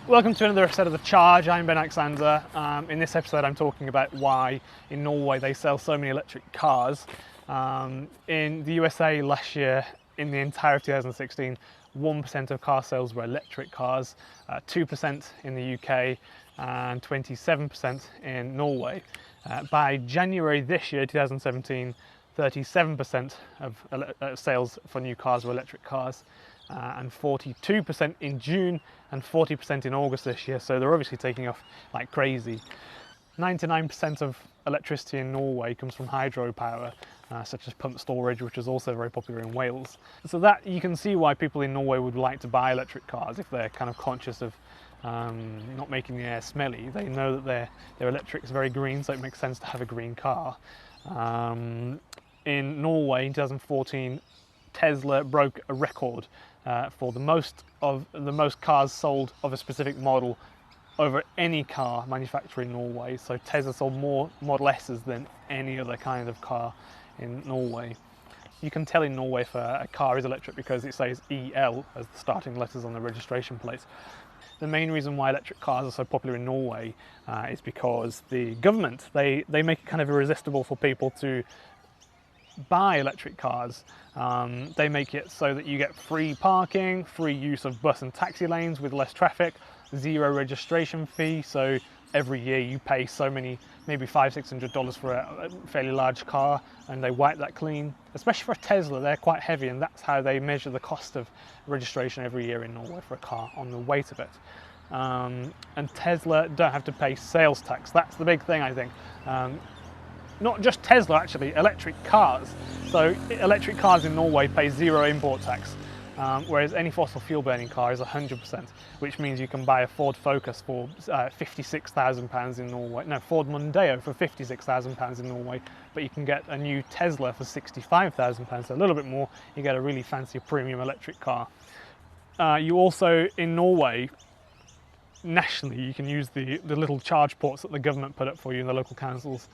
Welcome to another episode of The Charge. I'm Ben Alexander. In this episode I'm talking about why in Norway they sell so many electric cars. In the USA last year, in the entire of 2016, 1% of car sales were electric cars, 2% in the UK and 27% in Norway. By January this year, 2017, 37% of sales for new cars were electric cars. And 42% in June and 40% in August this year, so they're obviously taking off like crazy. 99% of electricity in Norway comes from hydropower, such as pump storage, which is also very popular in Wales. So that you can see why people in Norway would like to buy electric cars if they're kind of conscious of not making the air smelly. They know that their electric is very green, so it makes sense to have a green car. In Norway in 2014, Tesla broke a record for the most cars sold of a specific model over any car manufacturer in Norway. So Tesla sold more Model S's than any other kind of car in Norway. You can tell in Norway if a car is electric because it says EL as the starting letters on the registration plate. The main reason why electric cars are so popular in Norway is because the government, they make it kind of irresistible for people to buy electric cars. They make it so that you get free parking, free use of bus and taxi lanes with less traffic, zero registration fee, so every year you pay so many, maybe $500–600 for a fairly large car, and they wipe that clean. Especially for a Tesla, they're quite heavy, and that's how they measure the cost of registration every year in Norway for a car, on the weight of it. And Tesla don't have to pay sales tax. That's the big thing, I think. Not just Tesla, actually, electric cars. So electric cars in Norway pay zero import tax, whereas any fossil fuel burning car is 100%, which means you can buy a Ford Focus for £56,000 in Norway. No, Ford Mondeo for £56,000 in Norway, but you can get a new Tesla for £65,000, so a little bit more. You get a really fancy premium electric car. You also, in Norway, nationally, you can use the little charge ports that the government put up for you in the local councils.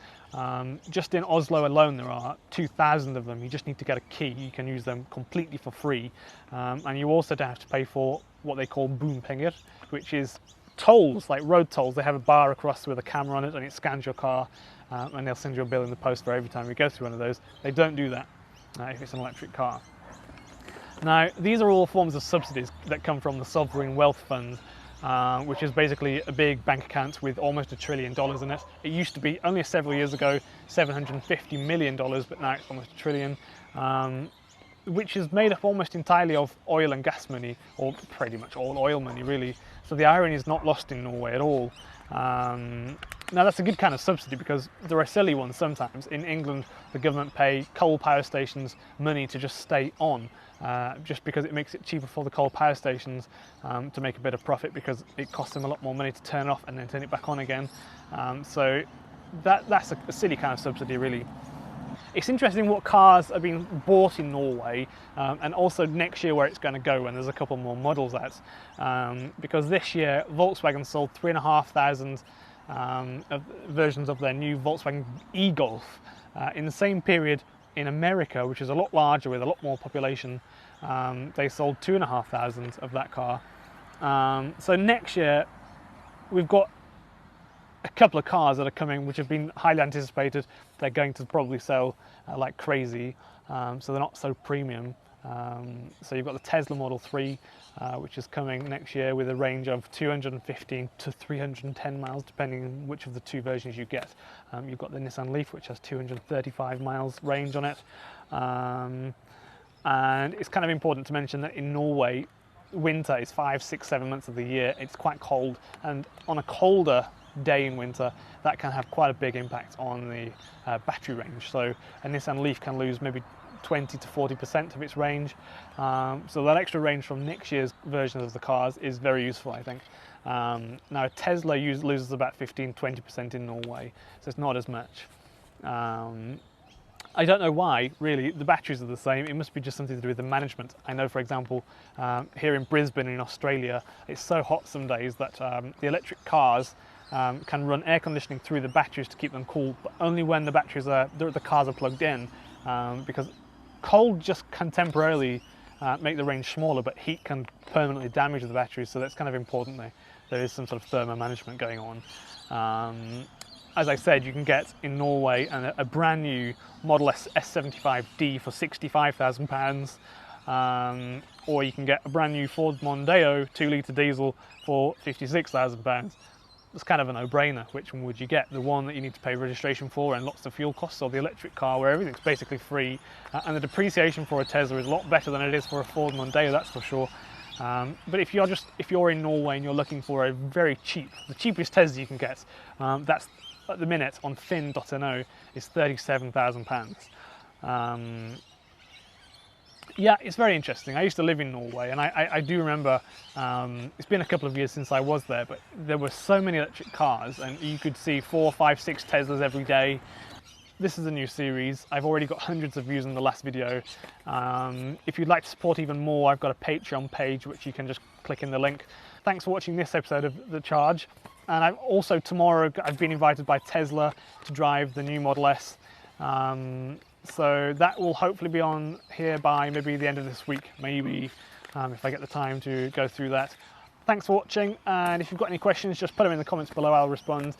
Just in Oslo alone, there are 2,000 of them. You just need to get a key. You can use them completely for free. And you also don't have to pay for what they call bompenger, which is tolls, like road tolls. They have a bar across with a camera on it, and it scans your car, and they'll send you a bill in the post for every time you go through one of those. They don't do that if it's an electric car. Now, these are all forms of subsidies that come from the Sovereign Wealth Fund, which is basically a big bank account with almost $1 trillion in it. It used to be, only several years ago, $750 million, but now it's almost $1 trillion, which is made up almost entirely of oil and gas money, or pretty much all oil money, really. So the irony is not lost in Norway at all. Now that's a good kind of subsidy because there are silly ones sometimes. In England, the government pay coal power stations money to just stay on, just because it makes it cheaper for the coal power stations to make a bit of profit, because it costs them a lot more money to turn off and then turn it back on again. So that's a silly kind of subsidy, really. It's interesting what cars are being bought in Norway, and also next year where it's going to go when there's a couple more models out. Because this year Volkswagen sold 3,500 versions of their new Volkswagen e-Golf. In the same period in America, which is a lot larger with a lot more population, they sold 2,500 of that car. So next year we've got a couple of cars that are coming which have been highly anticipated. They're going to probably sell like crazy, so they're not so premium. So you've got the Tesla Model 3, which is coming next year with a range of 215 to 310 miles, depending on which of the two versions you get. You've got the Nissan Leaf, which has 235 miles range on it. And it's kind of important to mention that in Norway, winter is 5, 6, 7 months of the year. It's quite cold, and on a colder day in winter, that can have quite a big impact on the battery range. So a Nissan Leaf can lose maybe 20 to 40% of its range. So that extra range from next year's versions of the cars is very useful, I think. Now Tesla loses about 15–20% in Norway, so it's not as much. I don't know why, really. The batteries are the same. It must be just something to do with the management. I know, for example, here in Brisbane in Australia, it's so hot some days that the electric cars can run air conditioning through the batteries to keep them cool, but only when the cars are plugged in, because cold just can temporarily make the range smaller, but heat can permanently damage the batteries, so that's kind of important. there is some sort of thermal management going on. As I said, you can get in Norway a brand new Model S S75D for £65,000, or you can get a brand new Ford Mondeo 2-litre diesel for £56,000. It's kind of a no-brainer. Which one would you get? The one that you need to pay registration for and lots of fuel costs, or the electric car where everything's basically free, and the depreciation for a Tesla is a lot better than it is for a Ford Mondeo, that's for sure. But if you're in Norway and you're looking for a very cheap, the cheapest Tesla you can get, that's at the minute on fin.no is £37,000. Yeah, it's very interesting. I used to live in Norway, and I do remember, it's been a couple of years since I was there, but there were so many electric cars, and you could see 4, 5, 6 Teslas every day. This is a new series. I've already got hundreds of views on the last video. If you'd like to support even more, I've got a Patreon page, which you can just click in the link. Thanks for watching this episode of The Charge. And tomorrow I've been invited by Tesla to drive the new Model S. So that will hopefully be on here by maybe the end of this week, maybe, if I get the time to go through that. Thanks for watching, and if you've got any questions, just put them in the comments below, I'll respond.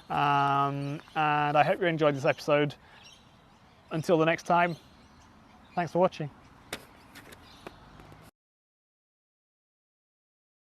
And I hope you enjoyed this episode. Until the next time, thanks for watching.